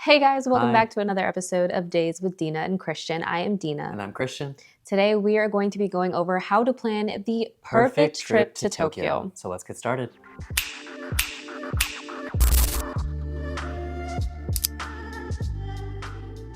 Hey guys, welcome Hi, back to another episode of Days with Dina and Christian. I am Dina. and I'm Christian. Today we are going to be going over how to plan the perfect trip to Tokyo. So let's get started.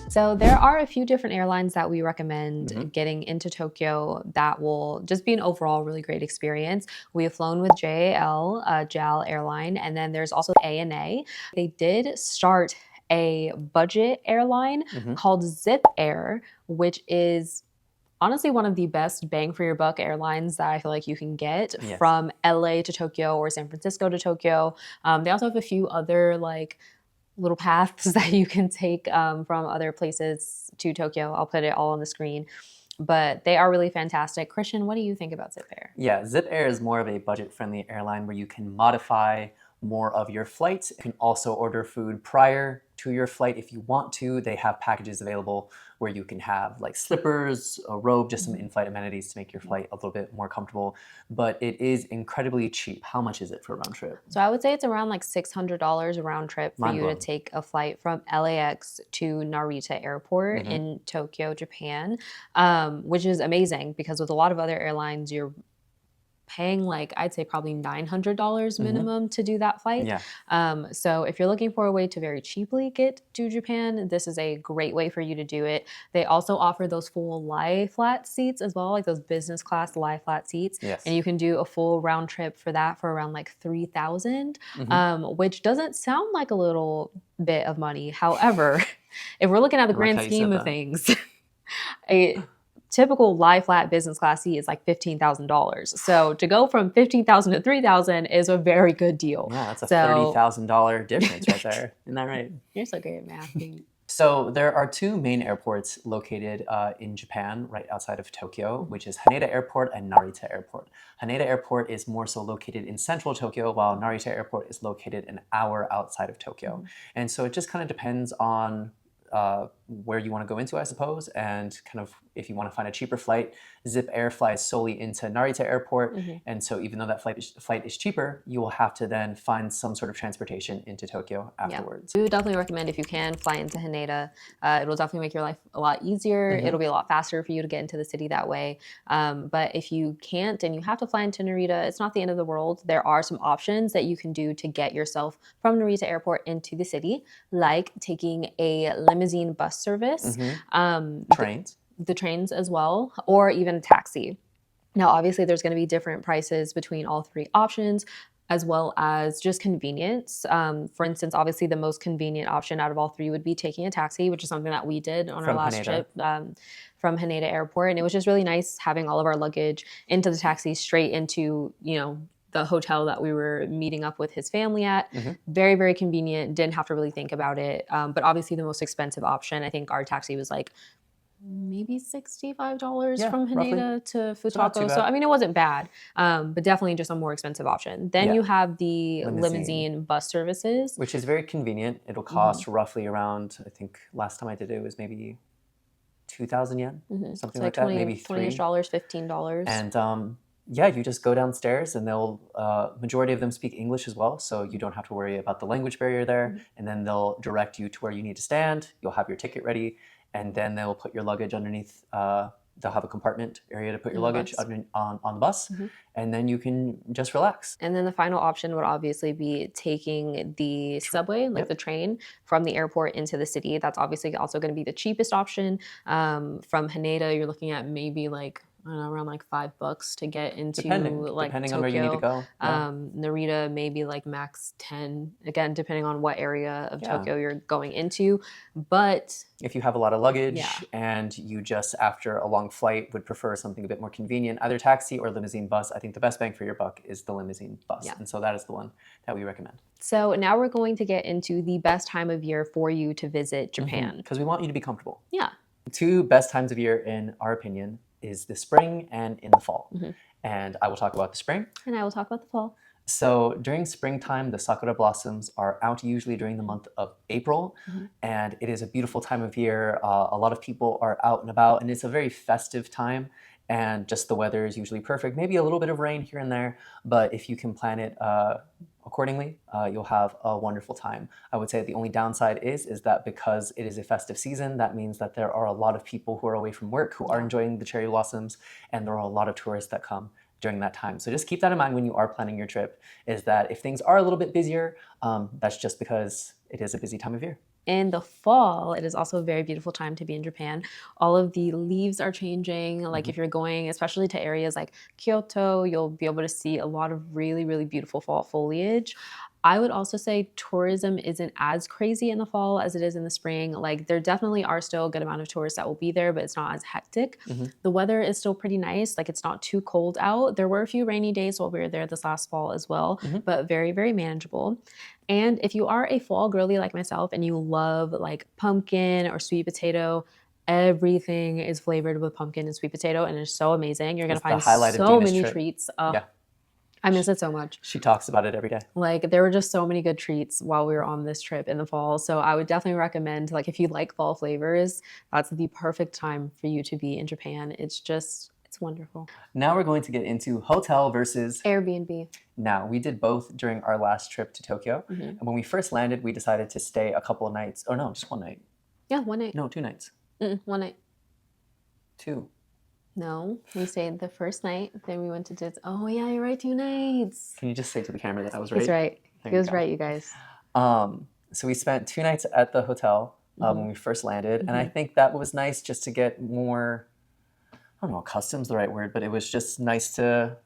So there are a few different airlines that we recommend getting into Tokyo that will just be an overall really great experience. We have flown with JAL airline, and then there's also ANA. They did start a budget airline called Zip Air, which is honestly one of the best bang for your buck airlines that I feel like you can get Yes. from LA to Tokyo or San Francisco to Tokyo. They also have a few other little paths that you can take from other places to Tokyo. I'll put it all on the screen. But they are really fantastic. Christian, what do you think about Zip Air? Yeah, Zip Air is more of a budget-friendly airline where you can modify more of your flights. You can also order food prior to your flight if you want to. They have packages available where you can have like slippers, a robe, just some in-flight amenities to make your flight a little bit more comfortable. But it is incredibly cheap. How much is it for a round trip? So I would say it's around like $600 a round trip for you to Mind-blowing. take a flight from LAX to Narita Airport in Tokyo, Japan, which is amazing because with a lot of other airlines, you're paying like I'd say probably $900 minimum to do that flight. Yeah. So if you're looking for a way to very cheaply get to Japan, this is a great way for you to do it. They also offer those full lie flat seats as well, like those business class lie flat seats. Yes. And you can do a full round trip for that for around like 3,000, which doesn't sound like a little bit of money. However, if we're looking at the I like grand how you scheme said of that. things, a typical lie flat business class seat is like $15,000. So to go from 15,000 to 3,000 is a very good deal. Yeah, that's a So $30,000 difference right there. Isn't that right? you're so great at math. So there are two main airports located in Japan, right outside of Tokyo, which is Haneda Airport and Narita Airport. Haneda Airport is more so located in central Tokyo, while Narita Airport is located an hour outside of Tokyo. And so it just kind of depends on where you want to go into, I suppose, and kind of if you want to find a cheaper flight. Zip Air flies solely into Narita Airport, and so even though that flight is cheaper, you will have to then find some sort of transportation into Tokyo afterwards. We would definitely recommend if you can fly into Haneda. It will definitely make your life a lot easier. It'll be a lot faster for you to get into the city that way. But if you can't and you have to fly into Narita, it's not the end of the world. There are some options that you can do to get yourself from Narita Airport into the city, like taking a limousine bus service, Trains. the trains as well, or even a taxi. Now, obviously, there's going to be different prices between all three options, as well as just convenience. For instance, obviously, the most convenient option out of all three would be taking a taxi, which is something that we did on our last trip from Haneda Airport. And it was just really nice having all of our luggage into the taxi straight into, the hotel that we were meeting up with his family at. Very, very convenient. Didn't have to really think about it. But obviously, the most expensive option, I think our taxi was like maybe $65 from Haneda to Futako. So, I mean, it wasn't bad, but definitely just a more expensive option. Then you have the limousine bus services, which is very convenient. It'll cost roughly around, I think last time I did it was maybe 2,000 yen, something like that, maybe $20, $15. And yeah, you just go downstairs and they'll, majority of them speak English as well, so you don't have to worry about the language barrier there. And then they'll direct you to where you need to stand. You'll have your ticket ready, and then they'll put your luggage underneath. They'll have a compartment area to put your luggage on the bus, and then you can just relax. And then the final option would obviously be taking the subway, like the train, from the airport into the city. That's obviously also going to be the cheapest option. From Haneda, you're looking at maybe like, I don't know, around like $5 to get into Depending Tokyo. on where you need to go. Narita, maybe like max 10, again, depending on what area of Tokyo you're going into. But if you have a lot of luggage and you just, after a long flight, would prefer something a bit more convenient, either taxi or limousine bus, I think the best bang for your buck is the limousine bus. And so that is the one that we recommend. So now we're going to get into the best time of year for you to visit Japan. Because we want you to be comfortable. Yeah. The two best times of year, in our opinion, is the spring and in the fall. And I will talk about the spring. And I will talk about the fall. So during springtime, the sakura blossoms are out usually during the month of April. And it is a beautiful time of year. A lot of people are out and about, and it's a very festive time. and just the weather is usually perfect. Maybe a little bit of rain here and there, but if you can plan it accordingly, you'll have a wonderful time. I would say the only downside is that because it is a festive season, that means that there are a lot of people who are away from work who are enjoying the cherry blossoms, and there are a lot of tourists that come during that time. So just keep that in mind when you are planning your trip, is that if things are a little bit busier, that's just because it is a busy time of year. In the fall, it is also a very beautiful time to be in Japan. All of the leaves are changing. Like if you're going, especially to areas like Kyoto, you'll be able to see a lot of really, really beautiful fall foliage. I would also say tourism isn't as crazy in the fall as it is in the spring. Like there definitely are still a good amount of tourists that will be there, but it's not as hectic. The weather is still pretty nice. Like it's not too cold out. There were a few rainy days while we were there this last fall as well, but very, very manageable. And if you are a fall girly like myself and you love like pumpkin or sweet potato, everything is flavored with pumpkin and sweet potato and it's so amazing. You're going to find so many treats. Yeah. I miss it so much. She talks about it every day. Like there were just so many good treats while we were on this trip in the fall. So I would definitely recommend, like if you like fall flavors, that's the perfect time for you to be in Japan. It's wonderful. Now we're going to get into hotel versus Airbnb. Now, we did both during our last trip to Tokyo. And when we first landed, we decided to stay a couple of nights. Oh no, just one night. Yeah, one night. No, 2 nights. One night. 2. No, we stayed the first night. Then we went to Disney. Oh yeah, you're right. 2 nights. Can you just say to the camera that I was right? He's right. He was right, you guys. So we spent 2 nights at the hotel when we first landed. And I think that was nice just to get more, I don't know, accustomed's the right word, but it was just nice to,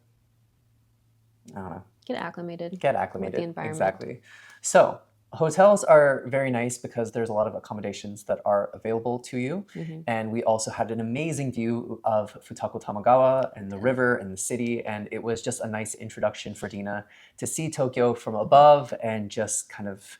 I don't know. Get acclimated. Get acclimated. With the environment. Exactly. So hotels are very nice because there's a lot of accommodations that are available to you. And we also had an amazing view of Futako Tamagawa and the river and the city. And it was just a nice introduction for Dina to see Tokyo from above and just kind of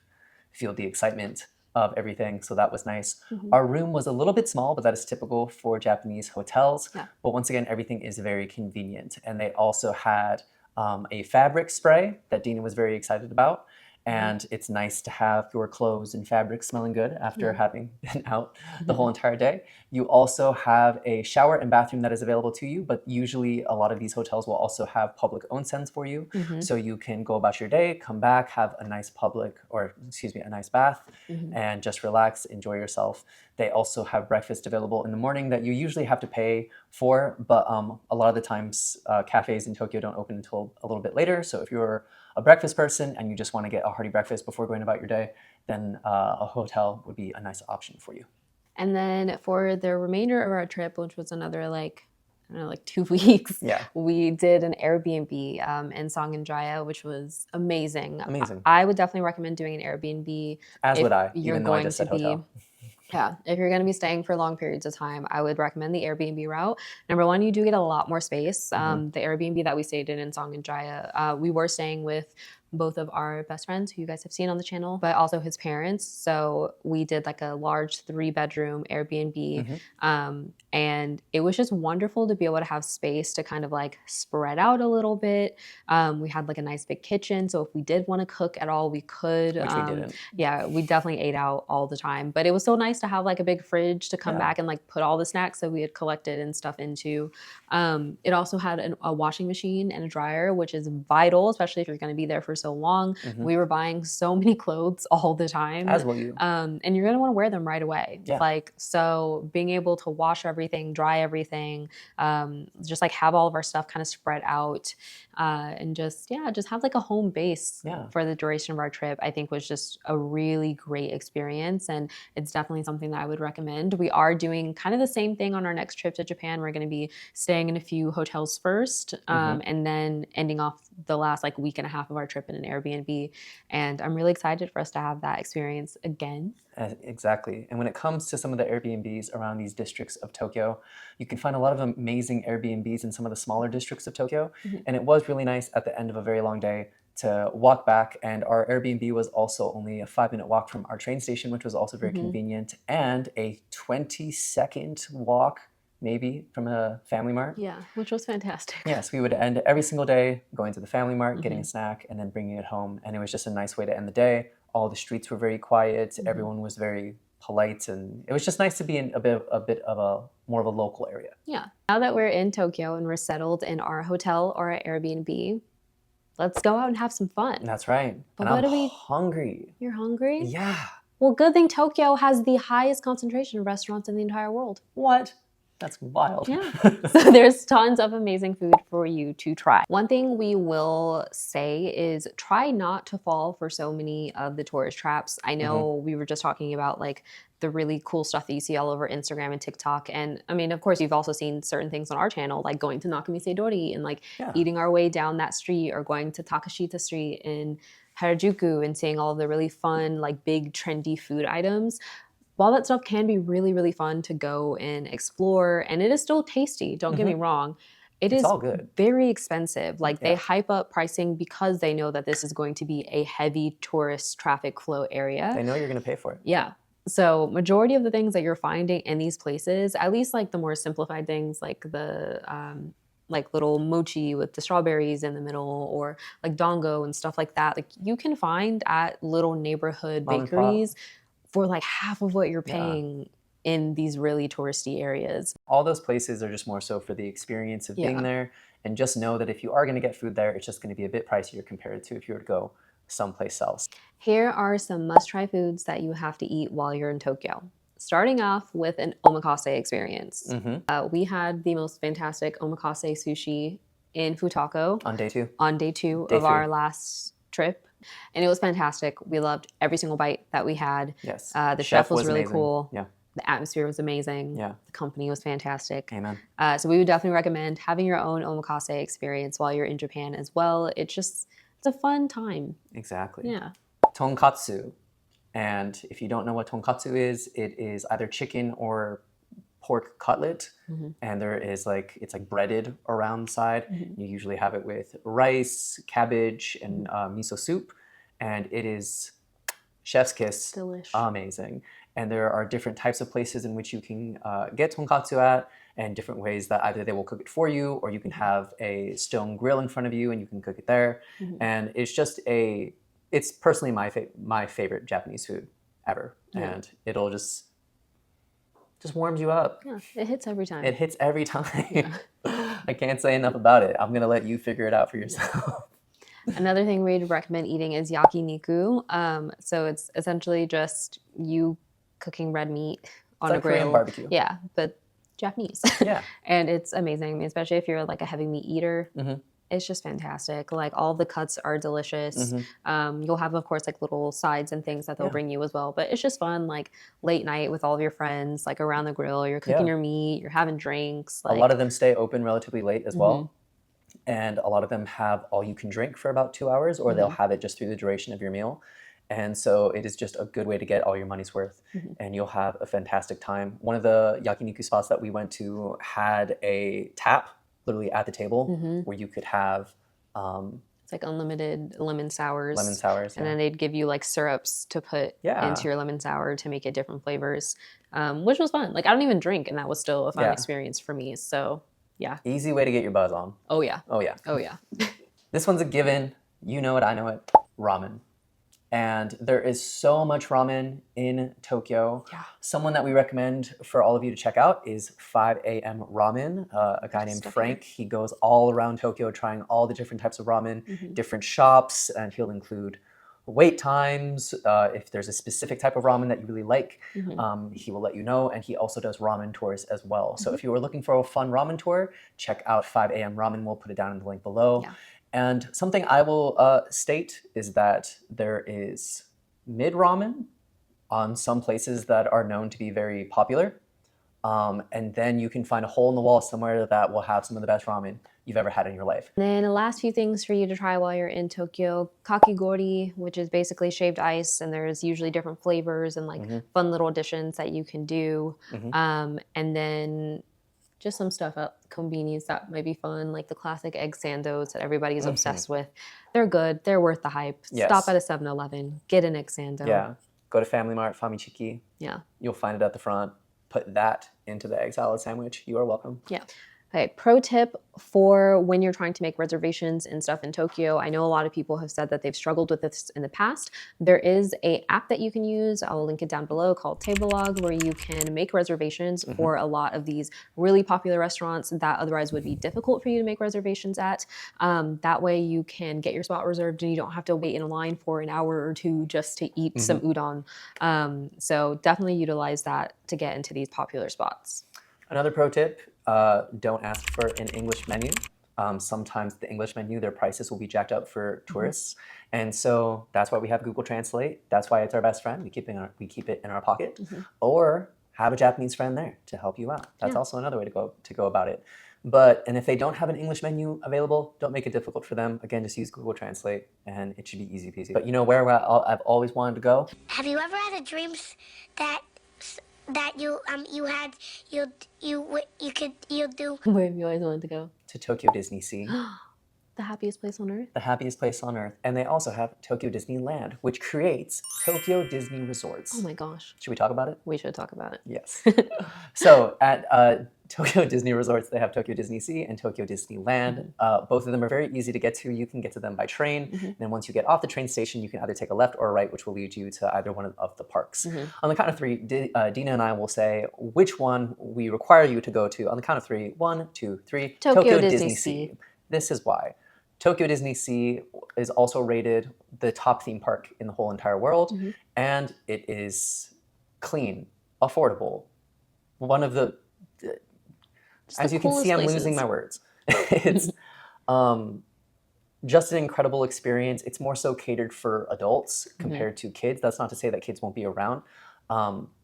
feel the excitement of everything. So that was nice. Our room was a little bit small, but that is typical for Japanese hotels. But once again, everything is very convenient. And they also had a fabric spray that Dina was very excited about. And it's nice to have your clothes and fabric smelling good after having been out the whole entire day. You also have a shower and bathroom that is available to you, but usually a lot of these hotels will also have public onsens for you. So you can go about your day, come back, have a nice a nice bath, and just relax, enjoy yourself. They also have breakfast available in the morning that you usually have to pay for, but a lot of the times cafes in Tokyo don't open until a little bit later. So if you're a breakfast person and you just want to get a hearty breakfast before going about your day, then a hotel would be a nice option for you. And then for the remainder of our trip, which was another like 2 weeks, we did an Airbnb in Songenjaya, which was amazing. I would definitely recommend doing an Airbnb. As would I, even though I just said hotel. Yeah, if you're going to be staying for long periods of time, I would recommend the Airbnb route. Number one, you do get a lot more space. The Airbnb that we stayed in Songenjaya, we were staying with both of our best friends who you guys have seen on the channel, but also his parents. So we did like a large 3-bedroom Airbnb. And it was just wonderful to be able to have space to kind of like spread out a little bit. We had like a nice big kitchen. So if we did want to cook at all, we could. Which we didn't. Yeah, we definitely ate out all the time. But it was so nice to have like a big fridge to come back and like put all the snacks that we had collected and stuff into. It also had a washing machine and a dryer, which is vital, especially if you're going to be there for so long. We were buying so many clothes all the time. As will you. And you're going to want to wear them right away. Like, so being able to wash everything, dry everything, just like have all of our stuff kind of spread out, and just have like a home base for the duration of our trip, I think was just a really great experience. And it's definitely something that I would recommend. We are doing kind of the same thing on our next trip to Japan. We're going to be staying in a few hotels first, and then ending off the last like week and a half of our trip in an Airbnb. And I'm really excited for us to have that experience again. Exactly. And when it comes to some of the Airbnbs around these districts of Tokyo, you can find a lot of amazing Airbnbs in some of the smaller districts of Tokyo. And it was really nice at the end of a very long day to walk back. And our Airbnb was also only a 5-minute walk from our train station, which was also very convenient, and a 20-second walk maybe from a FamilyMart. Yeah, which was fantastic. Yes, we would end every single day going to the FamilyMart, getting a snack, and then bringing it home. And it was just a nice way to end the day. All the streets were very quiet. Everyone was very polite, and it was just nice to be in a bit of a more of a local area. Yeah. Now that we're in Tokyo and we're settled in our hotel or our Airbnb, let's go out and have some fun. That's right. But And what I'm do we? hungry. You're hungry? Yeah. Well, good thing Tokyo has the highest concentration of restaurants in the entire world. What? That's wild. Yeah. So there's tons of amazing food for you to try. One thing we will say is try not to fall for so many of the tourist traps. I know we were just talking about like the really cool stuff that you see all over Instagram and TikTok. And I mean, of course, you've also seen certain things on our channel, like going to Nakamise Dori and like eating our way down that street, or going to Takashita Street in Harajuku and seeing all of the really fun, like big trendy food items. While that stuff can be really, really fun to go and explore, and it is still tasty, don't get me wrong, it's all good. very expensive. Like they hype up pricing because they know that this is going to be a heavy tourist traffic flow area. They know you're going to pay for it. Yeah. So majority of the things that you're finding in these places, at least like the more simplified things, like the like little mochi with the strawberries in the middle, or like dango and stuff like that, like you can find at little neighborhood bakeries for like half of what you're paying in these really touristy areas. All those places are just more so for the experience of being there. And just know that if you are going to get food there, it's just going to be a bit pricier compared to if you were to go someplace else. Here are some must-try foods that you have to eat while you're in Tokyo. Starting off with an omakase experience. We had the most fantastic omakase sushi in Futako. On day two? On day two of our last trip. And it was fantastic. We loved every single bite that we had. Yes. The chef was really amazing. cool. Yeah. The atmosphere was amazing. Yeah. The company was fantastic. Amen. So we would definitely recommend having your own omakase experience while you're in Japan as well. It's a fun time. Exactly. Yeah. Tonkatsu. And if you don't know what tonkatsu is, it is either chicken or pork cutlet, and there is it's like breaded around the side. You usually have it with rice, cabbage, and miso soup, and it is chef's kiss. Delish. Amazing. And there are different types of places in which you can get tonkatsu at, and different ways that either they will cook it for you, or you can have a stone grill in front of you and you can cook it there. And it's just it's personally my favorite Japanese food ever, and it'll just warms you up. Yeah, it hits every time. It hits every time. I can't say enough about it. I'm going to let you figure it out for yourself. Another thing we'd recommend eating is yakiniku. So it's essentially just you cooking red meat on a grill. Korean barbecue. Yeah, but Japanese. Yeah. And it's amazing. I mean, especially if you're like a heavy meat eater. It's just fantastic. Like all the cuts are delicious. You'll have, of course, like little sides and things that they'll bring you as well. But it's just fun, like late night with all of your friends, like around the grill. You're cooking your meat. You're having drinks. A lot of them stay open relatively late as well. And a lot of them have all you can drink for about 2 hours, or they'll have it just through the duration of your meal. And so it is just a good way to get all your money's worth, and you'll have a fantastic time. One of the yakiniku spots that we went to had a tap literally at the table where you could have it's like unlimited lemon sours. And then they'd give you like syrups to put into your lemon sour to make it different flavors, which was fun. Like I don't even drink, and that was still a fun experience for me. So yeah. Easy way to get your buzz on. Oh yeah. Oh yeah. Oh yeah. This one's a given. You know it, I know it. Ramen. And there is so much ramen in Tokyo. Yeah. Someone that we recommend for all of you to check out is 5 a.m. Ramen. A guy named Frank. He goes all around Tokyo trying all the different types of ramen, different shops, and he'll include wait times. If there's a specific type of ramen that you really like, he will let you know. And he also does ramen tours as well. So if you are looking for a fun ramen tour, check out 5 a.m. Ramen. We'll put it down in the link below. Yeah. And something I will state is that there is mid ramen on some places that are known to be very popular. And then you can find a hole in the wall somewhere that will have some of the best ramen you've ever had in your life. And then the last few things for you to try while you're in Tokyo, kakigori, which is basically shaved ice, and there's usually different flavors and like fun little additions that you can do. And then just some stuff at convenience that might be fun, like the classic egg sandos that everybody is obsessed with. They're good. They're worth the hype. Yes. Stop at a 7-Eleven. Get an egg sando. Yeah. Go to FamilyMart, Famichiki. Yeah. You'll find it at the front. Put that into the egg salad sandwich. You are welcome. Yeah. Okay, pro tip for when you're trying to make reservations and stuff in Tokyo. I know a lot of people have said that they've struggled with this in the past. There is a app that you can use. I'll link it down below called Tablelog, where you can make reservations for a lot of these really popular restaurants that otherwise would be difficult for you to make reservations at. That way you can get your spot reserved and you don't have to wait in a line for an hour or two just to eat some udon. So definitely utilize that to get into these popular spots. Another pro tip, don't ask for an English menu. Sometimes the English menu, their prices will be jacked up for tourists. And so that's why we have Google Translate. That's why it's our best friend. We keep it in our pocket. Or have a Japanese friend there to help you out. That's also another way to go about it. And if they don't have an English menu available, don't make it difficult for them. Again, just use Google Translate and it should be easy peasy. But you know where I've always wanted to go? Have you ever had a dream that you do? Where have you always wanted to go? To Tokyo Disney Sea. The happiest place on earth? The happiest place on earth. And they also have Tokyo Disneyland, which creates Tokyo Disney Resorts. Oh my gosh. Should we talk about it? We should talk about it. Yes. So at Tokyo Disney Resorts, they have Tokyo Disney Sea and Tokyo Disneyland. Both of them are very easy to get to. You can get to them by train. And then once you get off the train station, you can either take a left or a right, which will lead you to either one of the parks. On the count of three, Dina and I will say which one we require you to go to. On the count of three, 1, 2, 3. Tokyo Disney Sea. This is why. Tokyo Disney Sea is also rated the top theme park in the whole entire world, and it is clean, affordable. One of the, as you can see, I'm losing my words. It's just an incredible experience. It's more so catered for adults compared to kids. That's not to say that kids won't be around.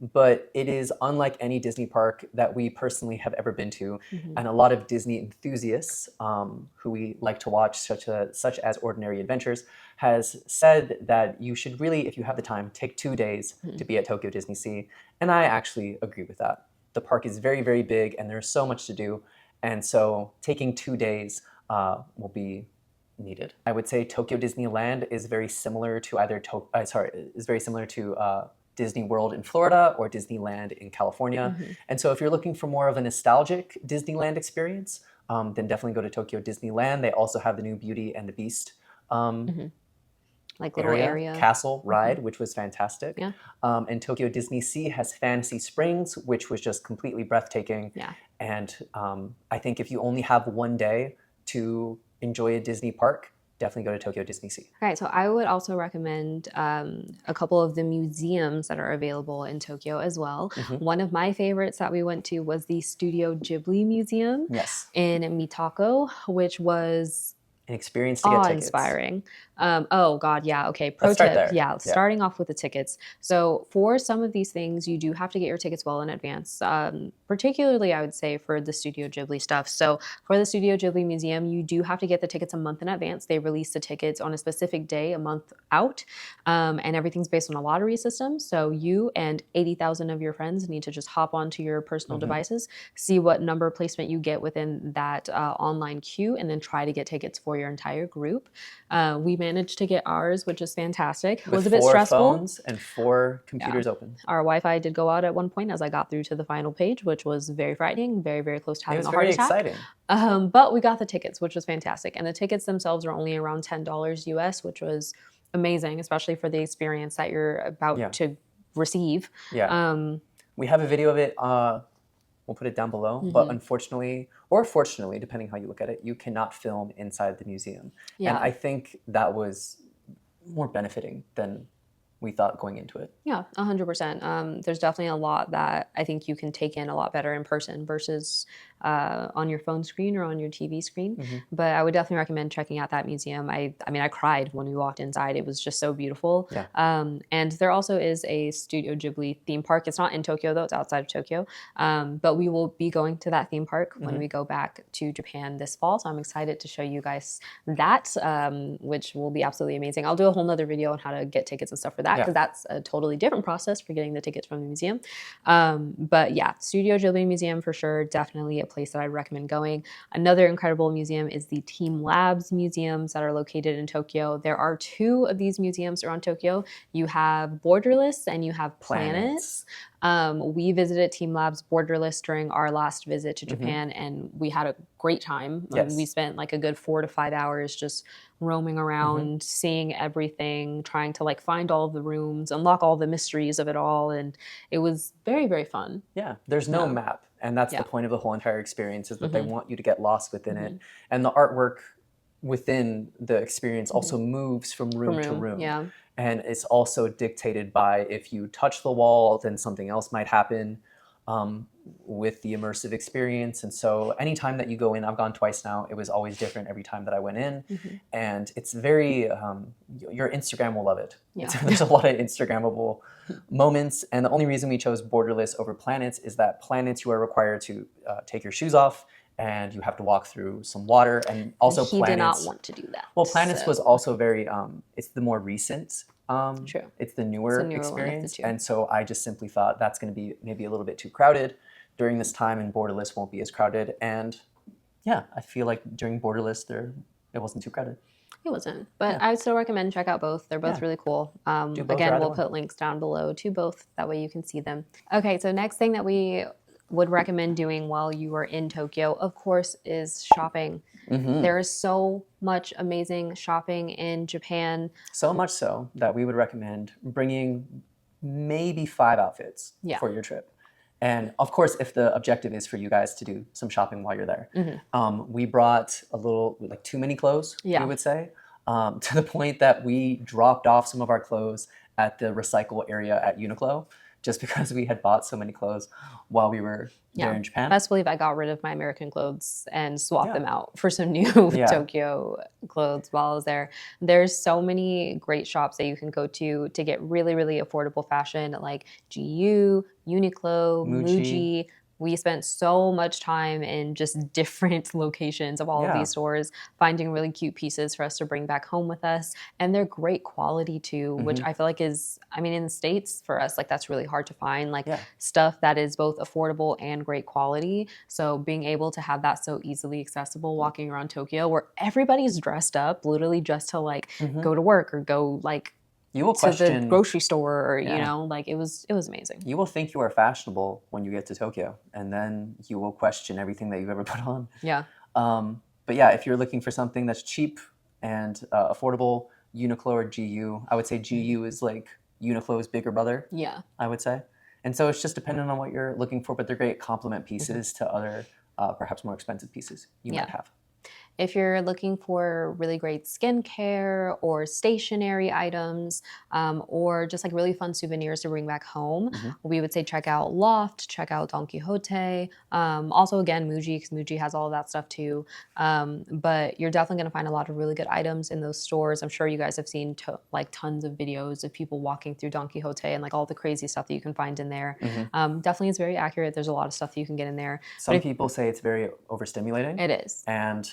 But it is unlike any Disney park that we personally have ever been to. And a lot of Disney enthusiasts who we like to watch, such as Ordinary Adventures, has said that you should really, if you have the time, take 2 days to be at Tokyo Disney Sea. And I actually agree with that. The park is very, very big and there's so much to do. And so taking 2 days will be needed. I would say Tokyo Disneyland is very similar to Disney World in Florida or Disneyland in California. And so if you're looking for more of a nostalgic Disneyland experience, then definitely go to Tokyo Disneyland. They also have the new Beauty and the Beast like little area. Castle ride, which was fantastic. Yeah. And Tokyo Disney Sea has Fantasy Springs, which was just completely breathtaking. Yeah. And I think if you only have 1 day to enjoy a Disney park, definitely go to Tokyo Disney Sea. All right, so I would also recommend a couple of the museums that are available in Tokyo as well. One of my favorites that we went to was the Studio Ghibli Museum in Mitako, which was an experience to get tickets. Awe-inspiring. Oh God, yeah. Okay. Pro Let's start tip. there. Yeah, starting off with the tickets. So for some of these things, you do have to get your tickets well in advance. Particularly, I would say for the Studio Ghibli stuff. So for the Studio Ghibli Museum, you do have to get the tickets a month in advance. They release the tickets on a specific day, a month out, and everything's based on a lottery system. So you and 80,000 of your friends need to just hop onto your personal devices, see what number placement you get within that online queue, and then try to get tickets for your entire group. We managed to get ours, which is fantastic. It was a bit stressful. 4 phones and 4 computers open. Our Wi-Fi did go out at one point as I got through to the final page, which was very frightening, very, very close to having a heart attack. It was very exciting. But we got the tickets, which was fantastic. And the tickets themselves are only around $10 US, which was amazing, especially for the experience that you're about to receive. Yeah. We have a video of it. We'll put it down below. But unfortunately, or fortunately, depending how you look at it, you cannot film inside the museum. Yeah. And I think that was more benefiting than we thought going into it. Yeah, 100%. There's definitely a lot that I think you can take in a lot better in person versus on your phone screen or on your TV screen. But I would definitely recommend checking out that museum. I mean, I cried when we walked inside. It was just so beautiful. Yeah. And there also is a Studio Ghibli theme park. It's not in Tokyo, though. It's outside of Tokyo. But we will be going to that theme park when we go back to Japan this fall. So I'm excited to show you guys that, which will be absolutely amazing. I'll do a whole nother video on how to get tickets and stuff for that, because that's a totally different process for getting the tickets from the museum. But yeah, Studio Ghibli Museum for sure, definitely a place that I'd recommend going. Another incredible museum is the Team Labs museums that are located in Tokyo. There are 2 of these museums around Tokyo. You have Borderless and you have Planets. We visited Team Labs Borderless during our last visit to Mm-hmm. Japan, and we had a great time. Yes. We spent like a good 4 to 5 hours just roaming Mm-hmm. around, seeing everything, trying to like find all of the rooms, unlock all the mysteries of it all, and it was very, very fun. Yeah, there's no Yeah. map, and that's Yeah. the point of the whole entire experience, is that they Mhm. want you to get lost within it. And the artwork within the experience also moves from room to room. Yeah. And it's also dictated by, if you touch the wall, then something else might happen with the immersive experience. And so anytime that you go in, I've gone twice now, it was always different every time that I went in. And it's very, your Instagram will love it. Yeah. There's a lot of Instagrammable moments. And the only reason we chose Borderless over Planets is that Planets, you are required to take your shoes off, and you have to walk through some water. And also he Planets, did not want to do that. well, Planets so- was also very, it's the more recent, True. it's the newer newer one of the experience. two. And so I just simply thought that's going to be maybe a little bit too crowded during this time, and Borderless won't be as crowded. And yeah, I feel like during Borderless it wasn't too crowded. It wasn't, but Yeah. I would still recommend check out both. They're both Yeah. really cool. Do both or Again, either we'll one. put links down below to both. That way you can see them. Okay, so next thing that we would recommend doing while you are in Tokyo, of course, is shopping. There is so much amazing shopping in Japan. So much so that we would recommend bringing maybe 5 outfits Yeah. for your trip. And of course, if the objective is for you guys to do some shopping while you're there, we brought a little, like too many clothes, Yeah. we would say, to the point that we dropped off some of our clothes at the recycle area at Uniqlo, just because we had bought so many clothes while we were there in Japan. Best believe I got rid of my American clothes and swapped Yeah. them out for some new Yeah. Tokyo clothes while I was there. There's so many great shops that you can go to get really, really affordable fashion, like GU, Uniqlo, Muji. Muji. We spent so much time in just different locations of all of Yeah. these stores, finding really cute pieces for us to bring back home with us. And they're great quality too, which I feel like is, I mean, in the States for us, like that's really hard to find, like Yeah. stuff that is both affordable and great quality. So being able to have that so easily accessible walking around Tokyo, where everybody's dressed up literally just to like go to work or go like You will to the question. grocery store, or you Yeah. know, like it was amazing. You will think you are fashionable when you get to Tokyo, and then you will question everything that you've ever put on. Yeah. But yeah, if you're looking for something that's cheap and affordable, Uniqlo or GU, I would say GU is like Uniqlo's bigger brother, Yeah. I would say. And so it's just dependent on what you're looking for, but they're great complement pieces to other, perhaps more expensive pieces you might have. If you're looking for really great skincare or stationery items, or just like really fun souvenirs to bring back home, we would say check out Loft, check out Don Quixote. Also, again, Muji, because Muji has all of that stuff too. But you're definitely going to find a lot of really good items in those stores. I'm sure you guys have seen like tons of videos of people walking through Don Quixote and like all the crazy stuff that you can find in there. Definitely is very accurate. There's a lot of stuff that you can get in there. Some people say it's very overstimulating. It is. And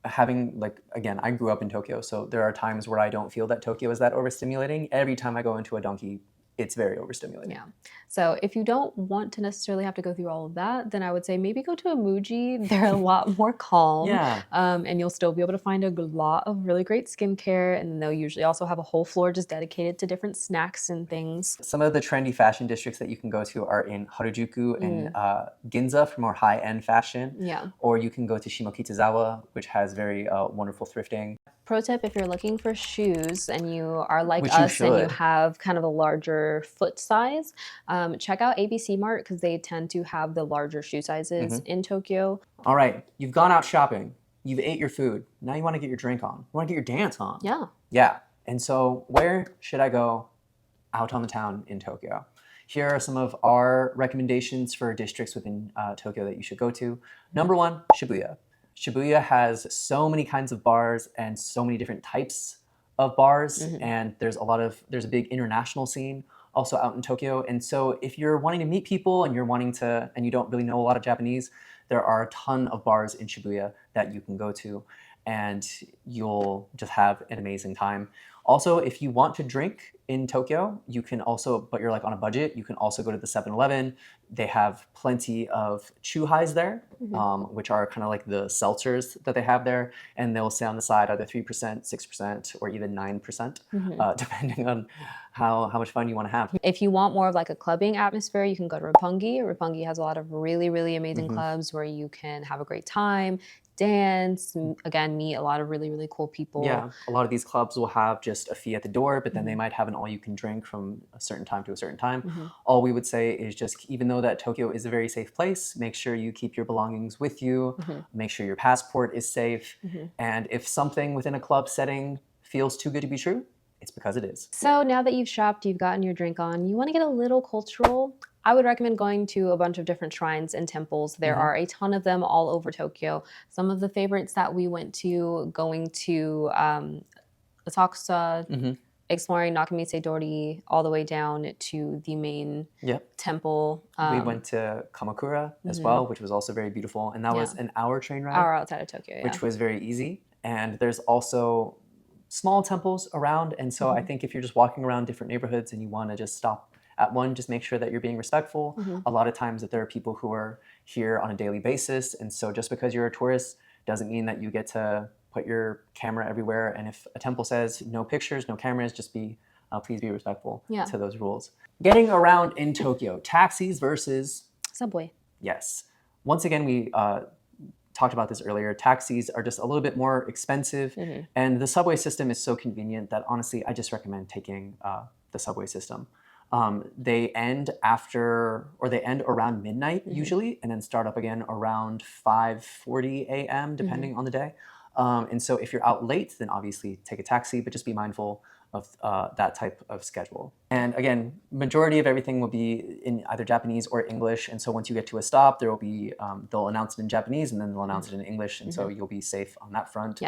having, like, again, I grew up in Tokyo, so there are times where I don't feel that Tokyo is that overstimulating. Every time I go into a donkey, it's very overstimulating. Yeah. So if you don't want to necessarily have to go through all of that, then I would say maybe go to a Muji. They're a lot more calm. Yeah. And you'll still be able to find a lot of really great skincare. And they'll usually also have a whole floor just dedicated to different snacks and things. Some of the trendy fashion districts that you can go to are in Harajuku and Ginza for more high-end fashion. Yeah. Or you can go to Shimokitazawa, which has very wonderful thrifting. Pro tip, if you're looking for shoes and you are like Which you us and you should. have kind of a larger foot size, check out ABC Mart because they tend to have the larger shoe sizes in Tokyo. All right, you've gone out shopping. You've ate your food. Now you want to get your drink on. You want to get your dance on. Yeah. Yeah. And so where should I go out on the town in Tokyo? Here are some of our recommendations for districts within Tokyo that you should go to. Number 1, Shibuya. Shibuya has so many kinds of bars and so many different types of bars. And there's a big international scene also out in Tokyo. And so if you're wanting to meet people and and you don't really know a lot of Japanese, there are a ton of bars in Shibuya that you can go to, and you'll just have an amazing time. Also, if you want to drink, in Tokyo, you can also, but you're like on a budget, you can also go to the 7-Eleven. They have plenty of chuhais there, which are kind of like the seltzers that they have there. And they'll say on the side either 3%, 6%, or even 9%, depending on how much fun you want to have. If you want more of like a clubbing atmosphere, you can go to Roppongi. Roppongi has a lot of really, really amazing clubs where you can have a great time, dance, again, meet a lot of really, really cool people. Yeah, a lot of these clubs will have just a fee at the door, but then they might have an all-you-can-drink from a certain time to a certain time. All we would say is just, even though that Tokyo is a very safe place, make sure you keep your belongings with you, make sure your passport is safe, and if something within a club setting feels too good to be true, it's because it is. So now that you've shopped, you've gotten your drink on, you want to get a little cultural, I would recommend going to a bunch of different shrines and temples. There are a ton of them all over Tokyo. Some of the favorites that we went to, going to Asakusa, exploring Nakamise Dori, all the way down to the main temple. We went to Kamakura as well, which was also very beautiful. And that was an hour train ride. Hour outside of Tokyo, which was very easy. And there's also small temples around. And so I think if you're just walking around different neighborhoods and you want to just stop at one, just make sure that you're being respectful. A lot of times that there are people who are here on a daily basis. And so just because you're a tourist doesn't mean that you get to put your camera everywhere. And if a temple says no pictures, no cameras, just please be respectful to those rules. Getting around in Tokyo, taxis versus subway. Yes. Once again, we talked about this earlier. Taxis are just a little bit more expensive, and the subway system is so convenient that honestly, I just recommend taking the subway system. They end around midnight usually, and then start up again around 5:40 a.m. depending on the day. And so if you're out late, then obviously take a taxi, but just be mindful of that type of schedule. And again, majority of everything will be in either Japanese or English. And so once you get to a stop, there will be, they'll announce it in Japanese and then they'll announce it in English. And so you'll be safe on that front.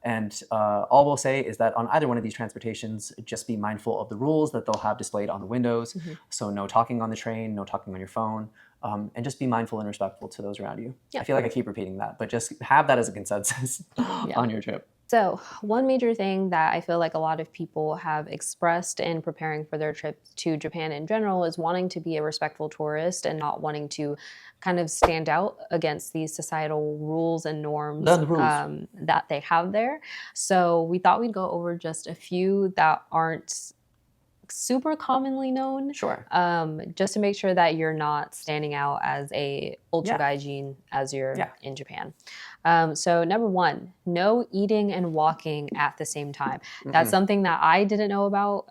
And all we'll say is that on either one of these transportations, just be mindful of the rules that they'll have displayed on the windows. So no talking on the train, no talking on your phone, and just be mindful and respectful to those around you. I feel like I keep repeating that, but just have that as a consensus on your trip. So one major thing that I feel like a lot of people have expressed in preparing for their trip to Japan in general is wanting to be a respectful tourist and not wanting to kind of stand out against these societal rules and norms that they have there. So we thought we'd go over just a few that aren't super commonly known. Sure. Just to make sure that you're not standing out as a ultra gaijin as you're in Japan. So number one, no eating and walking at the same time. That's something that I didn't know about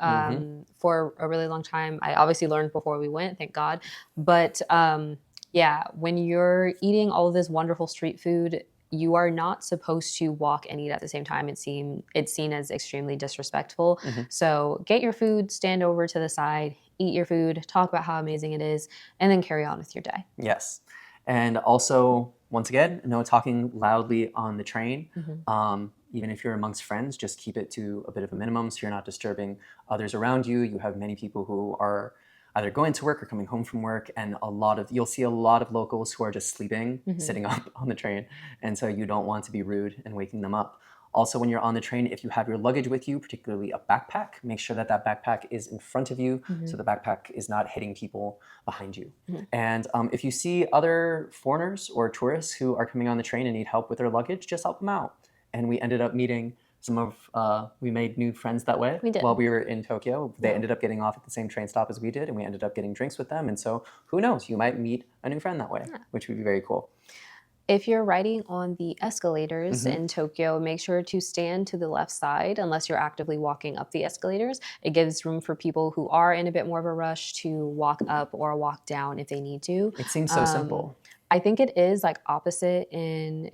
for a really long time. I obviously learned before we went, thank God. But when you're eating all of this wonderful street food, you are not supposed to walk and eat at the same time. It's seen as extremely disrespectful. So get your food, stand over to the side, eat your food, talk about how amazing it is, and then carry on with your day. Yes. And also, once again, no talking loudly on the train. Even if you're amongst friends, just keep it to a bit of a minimum so you're not disturbing others around you. You have many people who are either going to work or coming home from work, and you'll see a lot of locals who are just sleeping, sitting up on the train, and so you don't want to be rude and waking them up. Also, when you're on the train, if you have your luggage with you, particularly a backpack, make sure that backpack is in front of you so the backpack is not hitting people behind you. And if you see other foreigners or tourists who are coming on the train and need help with their luggage, just help them out. And we ended up meeting we made new friends that way while we were in Tokyo. They ended up getting off at the same train stop as we did, and we ended up getting drinks with them. And so who knows, you might meet a new friend that way, which would be very cool. If you're riding on the escalators in Tokyo, make sure to stand to the left side unless you're actively walking up the escalators. It gives room for people who are in a bit more of a rush to walk up or walk down if they need to. It seems so simple. I think it is like opposite in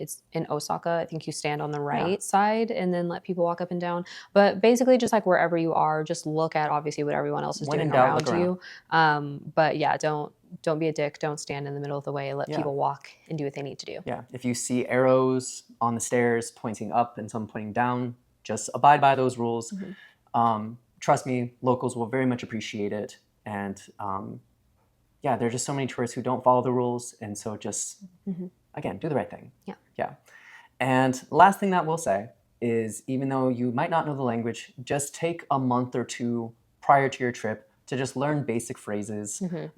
Osaka. I think you stand on the right side and then let people walk up and down. But basically just like wherever you are, just look at obviously what everyone else is doing around you. But yeah, don't be a dick. Don't stand in the middle of the way. Let people walk and do what they need to do. Yeah, if you see arrows on the stairs pointing up and some pointing down, just abide by those rules. Trust me, locals will very much appreciate it. And there are just so many tourists who don't follow the rules. And so just, again, do the right thing. Yeah. And the last thing that we'll say is, even though you might not know the language, just take a month or two prior to your trip to just learn basic phrases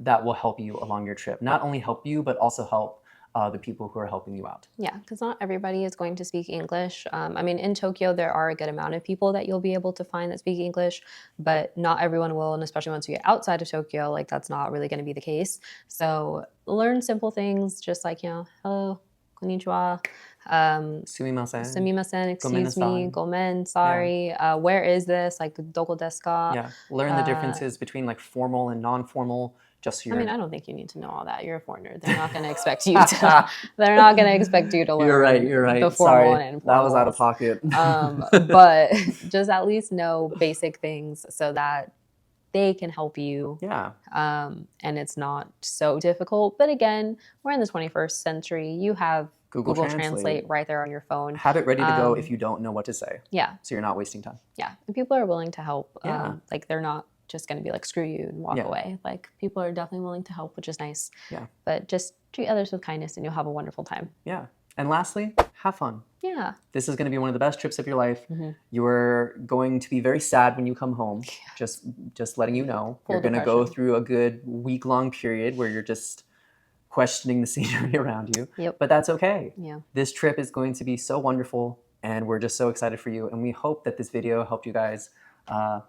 that will help you along your trip. Not only help you, but also help the people who are helping you out. Yeah, because not everybody is going to speak English. I mean, in Tokyo, there are a good amount of people that you'll be able to find that speak English, but not everyone will. And especially once you get outside of Tokyo, like that's not really going to be the case. So learn simple things, just like, hello, konnichiwa, Sumimasen. sumimasen, excuse me, Gomenasai. gomen, sorry, where is this, like, doko desu ka? Yeah, learn the differences between like formal and non-formal. Just so I you're. mean, I don't think you need to know all that. You're a foreigner. They're not going to expect you to. They're not going to expect you to learn. You're right. You're right. The formal Sorry, and informal. that was out of pocket. But just at least know basic things so that they can help you. Yeah. And it's not so difficult. But again, we're in the 21st century. You have Google Translate right there on your phone. Have it ready to go if you don't know what to say. Yeah. So you're not wasting time. Yeah. And people are willing to help. Yeah. Like they're not just going to be like, screw you and walk away. Like people are definitely willing to help, which is nice. Yeah. But just treat others with kindness and you'll have a wonderful time. Yeah. And lastly, have fun. Yeah. This is going to be one of the best trips of your life. You're going to be very sad when you come home. Just letting you know. You're going to go through a good week-long period where you're just questioning the scenery around you. Yep. But that's okay. Yeah. This trip is going to be so wonderful, and we're just so excited for you. And we hope that this video helped you guys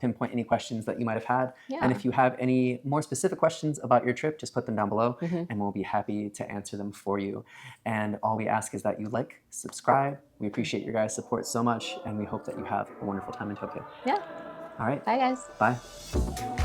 pinpoint any questions that you might have had. Yeah. And if you have any more specific questions about your trip, just put them down below and we'll be happy to answer them for you. And all we ask is that you like, subscribe. We appreciate your guys' support so much, and we hope that you have a wonderful time in Tokyo. Yeah. All right. Bye, guys. Bye.